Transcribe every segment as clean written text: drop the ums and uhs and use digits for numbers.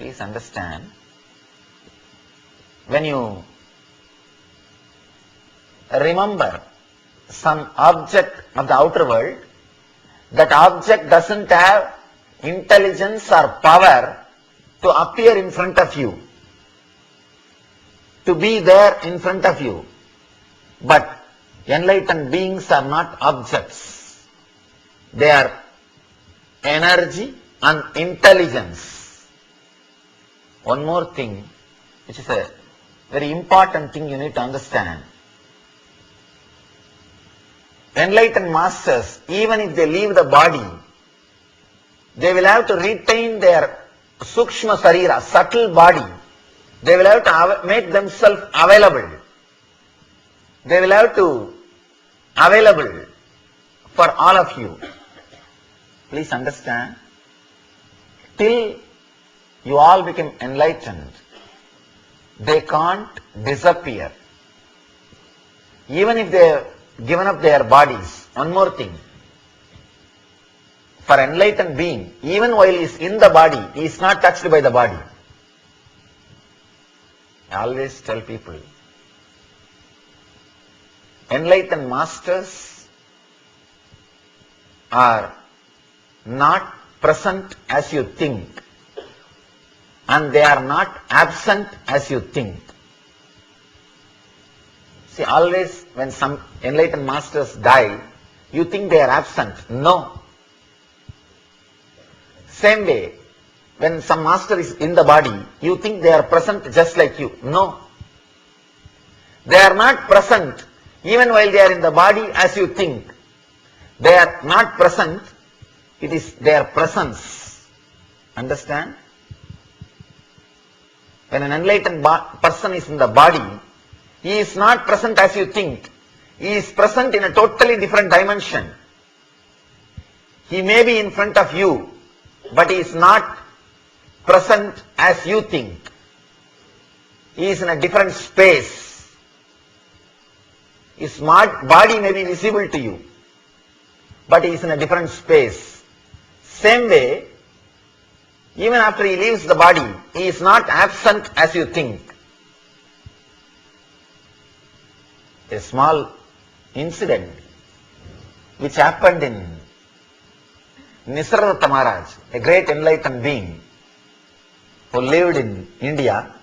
Please understand, when you remember some object of the outer world, that object doesn't have intelligence or power to appear in front of you, to be there in front of you. But enlightened beings are not objects. They are energy and intelligence. One more thing, which is a very important thing you need to understand. Enlightened masters, even if they leave the body, they will have to retain their sukshma sarira, subtle body. They will have to make themselves available. They will have to available for all of you. Please understand, till you all become enlightened, they can't disappear. Even if they have given up their bodies. One more thing, for enlightened being, even while he is in the body, he is not touched by the body. I always tell people, enlightened masters are not present as you think, and they are not absent as you think. See, always when some enlightened masters die, you think they are absent. No. Same way, when some master is in the body, you think they are present just like you. No. They are not present even while they are in the body as you think. They are not present, it is their presence. Understand? When an enlightened person is in the body, he is not present as you think. He is present in a totally different dimension. He may be in front of you, but he is not present as you think. He is in a different space. His body may be visible to you, but he is in a different space. Same way, even after he leaves the body, he is not absent as you think. A small incident which happened in Nisargadatta Maharaj, a great enlightened being who lived in India.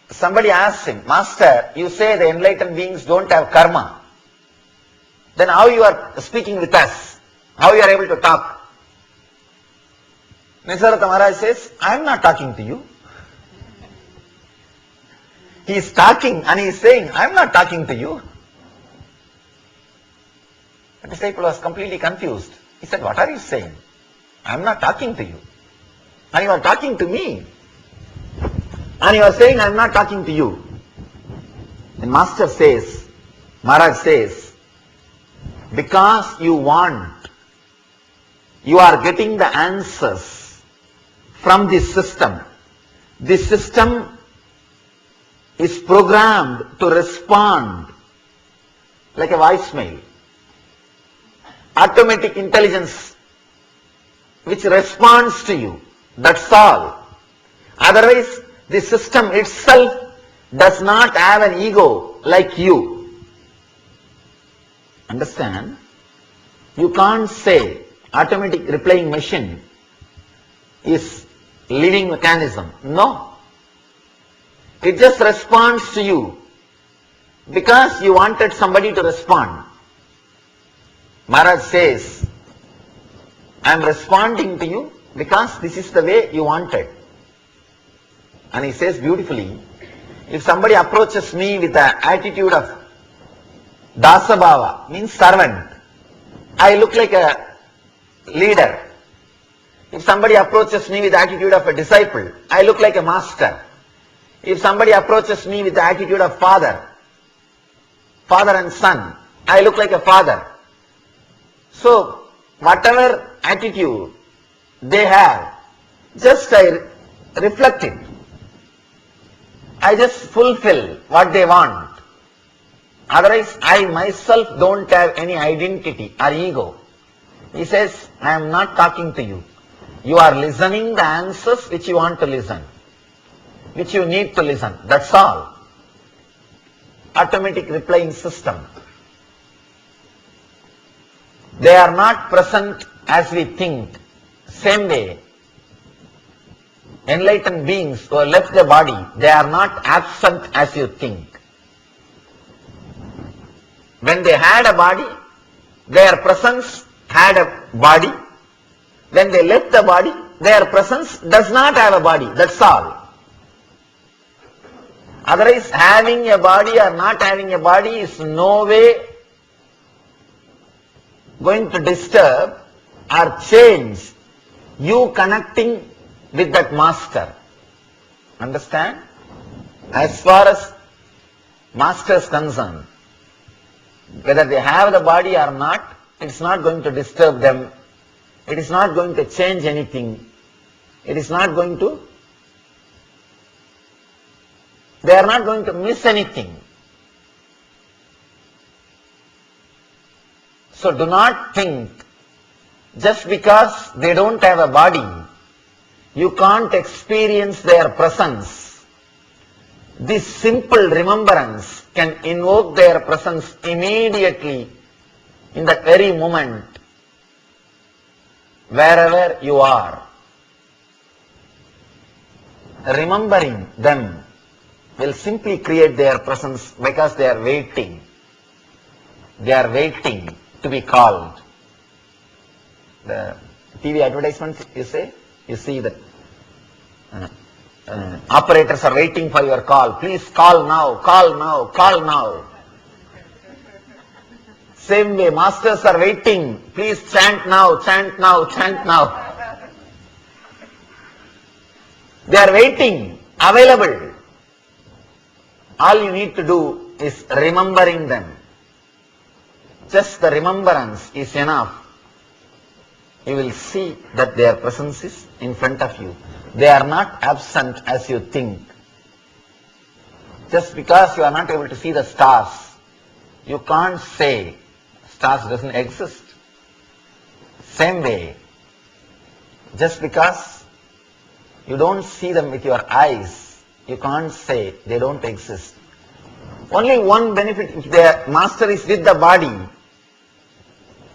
Somebody asked him, Master, you say the enlightened beings don't have karma. Then how you are speaking with us? How you are able to talk? Nisargadatta Maharaj says, I am not talking to you. He is talking and he is saying, I am not talking to you. The disciple was completely confused. He said, what are you saying? I am not talking to you. And you are talking to me. And you are saying, I am not talking to you. The Master says, Maharaj says, because you want, you are getting the answers from this system. This system is programmed to respond like a voicemail. Automatic intelligence which responds to you. That's all. Otherwise, the system itself does not have an ego like you. Understand? You can't say automatic replying machine is living mechanism. No. It just responds to you because you wanted somebody to respond. Maharaj says, I am responding to you because this is the way you wanted. And he says beautifully, if somebody approaches me with the attitude of dasabhava, means servant, I look like a leader. If somebody approaches me with the attitude of a disciple, I look like a master. If somebody approaches me with the attitude of father and son, I look like a father. So, whatever attitude they have, just I reflect it. I just fulfill what they want. Otherwise, I myself don't have any identity or ego. He says, I am not talking to you. You are listening the answers which you want to listen, which you need to listen. That's all. Automatic replying system. They are not present as we think. Same way, enlightened beings who have left the body, they are not absent as you think. When they had a body, their presence had a body. When they left the body, their presence does not have a body. That's all. Otherwise, having a body or not having a body is no way going to disturb or change you connecting with that master. Understand? As far as master is concerned, whether they have the body or not, it's not going to disturb them. It is not going to change anything. It is not going to, they are not going to miss anything. So do not think just because they don't have a body, you can't experience their presence. This simple remembrance can invoke their presence immediately in that very moment, wherever you are. Remembering them will simply create their presence because they are waiting. They are waiting to be called. The TV advertisements, you see that operators are waiting for your call. Please call now, call now, call now. Same way, masters are waiting. Please chant now, chant now, chant now. They are waiting, available. All you need to do is remembering them. Just the remembrance is enough. You will see that their presence is in front of you. They are not absent as you think. Just because you are not able to see the stars, you can't say stars doesn't exist. Same way, just because you don't see them with your eyes, you can't say they don't exist. Only one benefit, if the master is with the body,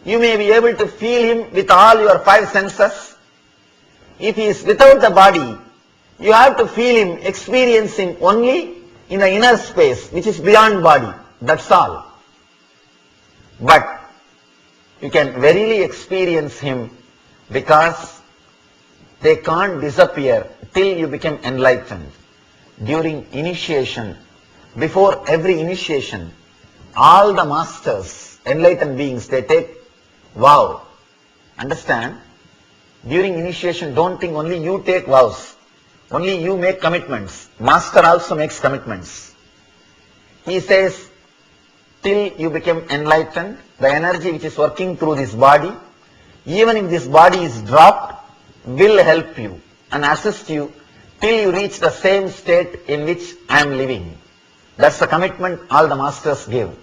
you may be able to feel him with all your five senses. If he is without the body, you have to feel him, experience him only in the inner space, which is beyond body. That's all. But you can verily experience him because they can't disappear till you become enlightened. During initiation, before every initiation, all the masters, enlightened beings, they take vow. Understand? During initiation, don't think only you take vows. Only you make commitments. Master also makes commitments. He says, till you become enlightened, the energy which is working through this body, even if this body is dropped, will help you and assist you till you reach the same state in which I am living. That's the commitment all the masters give.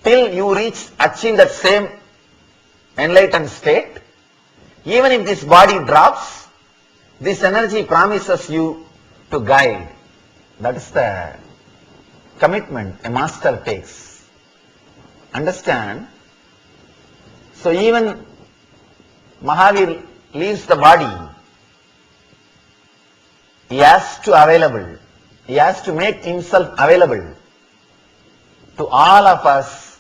Till you achieve that same enlightened state, even if this body drops, this energy promises you to guide. That is the commitment a master takes. Understand? So even Mahavir leaves the body, he has to make himself available to all of us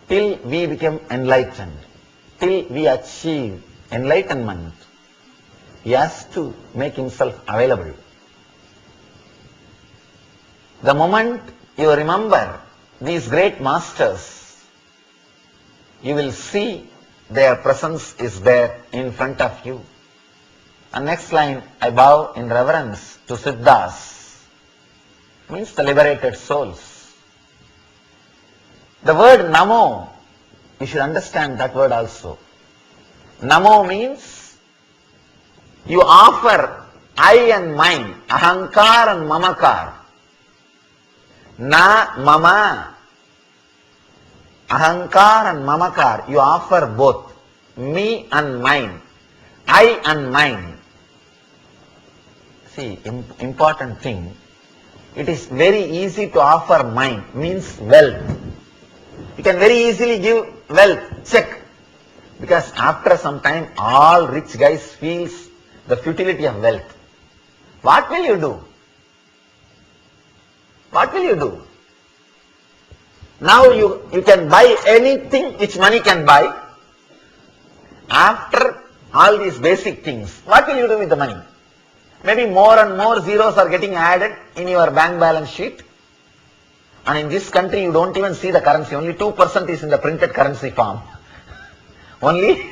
till we become enlightened, till we achieve enlightenment. He has to make himself available. The moment you remember these great masters, you will see their presence is there in front of you. And next line, I bow in reverence to Siddhas, means the liberated souls. The word Namo, you should understand that word also. Namo means you offer I and mine, ahankar and mamakar. Na mama, ahankar and mamakar, you offer both. me and mine, I and mine. See, important thing. It is very easy to offer mine, means wealth. You can very easily give wealth, check. Because after some time, all rich guys feels the futility of wealth. What will you do? What will you do? Now you can buy anything which money can buy. After all these basic things, what will you do with the money? Maybe more and more zeros are getting added in your bank balance sheet. And in this country, you don't even see the currency. Only 2% is in the printed currency form. Only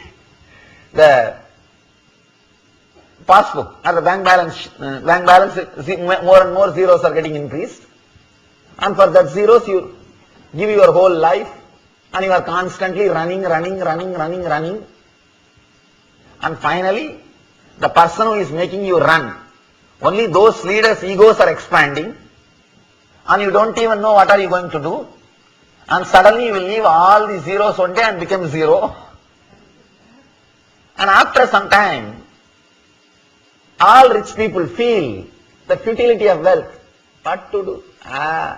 the passbook or the bank balance, more and more zeros are getting increased. And for that zeros, you give your whole life and you are constantly running. And finally, the person who is making you run, only those leaders' egos are expanding and you don't even know what are you going to do. And suddenly you will leave all the zeros one day and become zero. And after some time, all rich people feel the futility of wealth. What to do?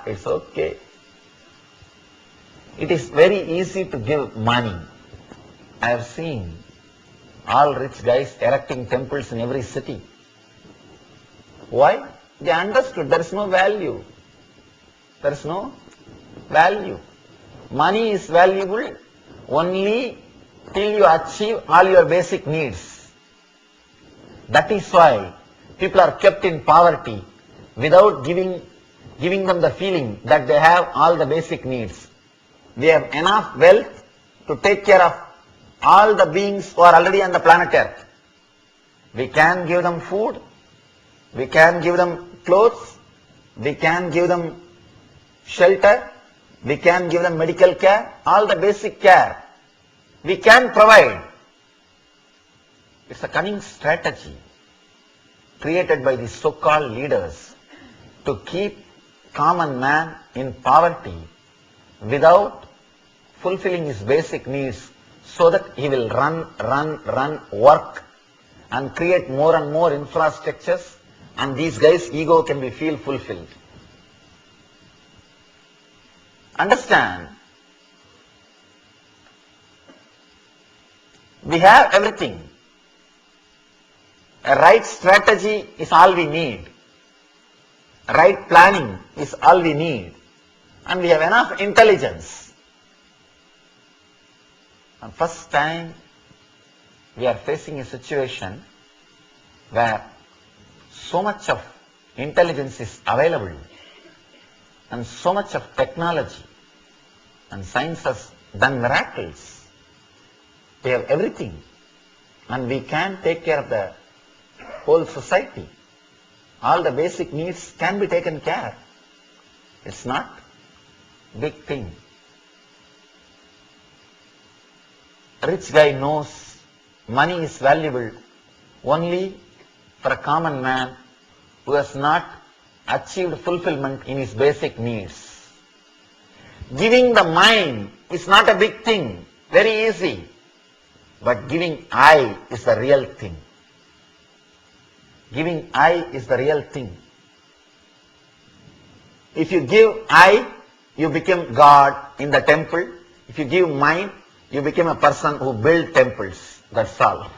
It's okay. It is very easy to give money. I have seen all rich guys erecting temples in every city. Why? They understood there is no value. There is no value. Money is valuable only till you achieve all your basic needs. That is why people are kept in poverty without giving them the feeling that they have all the basic needs. They have enough wealth to take care of all the beings who are already on the planet Earth. We can give them food, we can give them clothes, we can give them shelter, we can give them medical care, all the basic care we can provide. It's a cunning strategy created by these so-called leaders to keep common man in poverty without fulfilling his basic needs, so that he will run, work and create more and more infrastructures, and these guys' ego can be feel fulfilled. Understand? We have everything. A right strategy is all we need. Right planning is all we need. And we have enough intelligence. And first time we are facing a situation where so much of intelligence is available and so much of technology and science has done miracles. We have everything and we can take care of the whole society. All the basic needs can be taken care. It's not a big thing. A rich guy knows money is valuable only for a common man who has not achieved fulfillment in his basic needs. Giving the mind is not a big thing, very easy. But giving I is the real thing. Giving I is the real thing. If you give I, you become God in the temple. If you give mind, you become a person who build temples. That's all.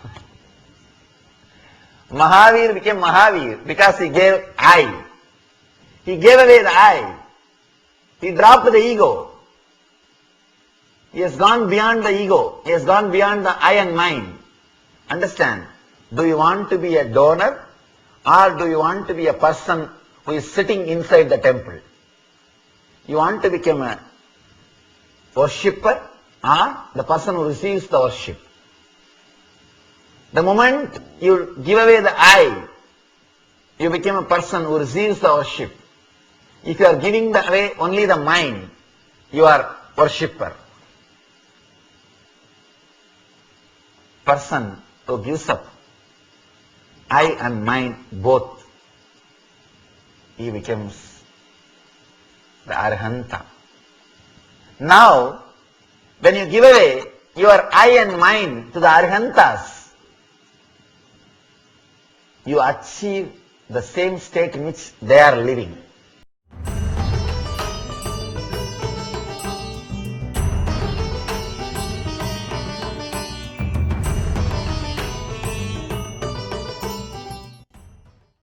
Mahavir became Mahavir because he gave I. He gave away the I. He dropped the ego. He has gone beyond the ego. He has gone beyond the I and mine. Understand? Do you want to be a donor or do you want to be a person who is sitting inside the temple? You want to become a worshipper or the person who receives the worship? The moment you give away the I, you become a person who receives the worship. If you are giving away only the mind, you are worshipper. Person who gives up I and mind both, he becomes the Arhanta. Now, when you give away your eye and mind to the Arhantas, you achieve the same state in which they are living.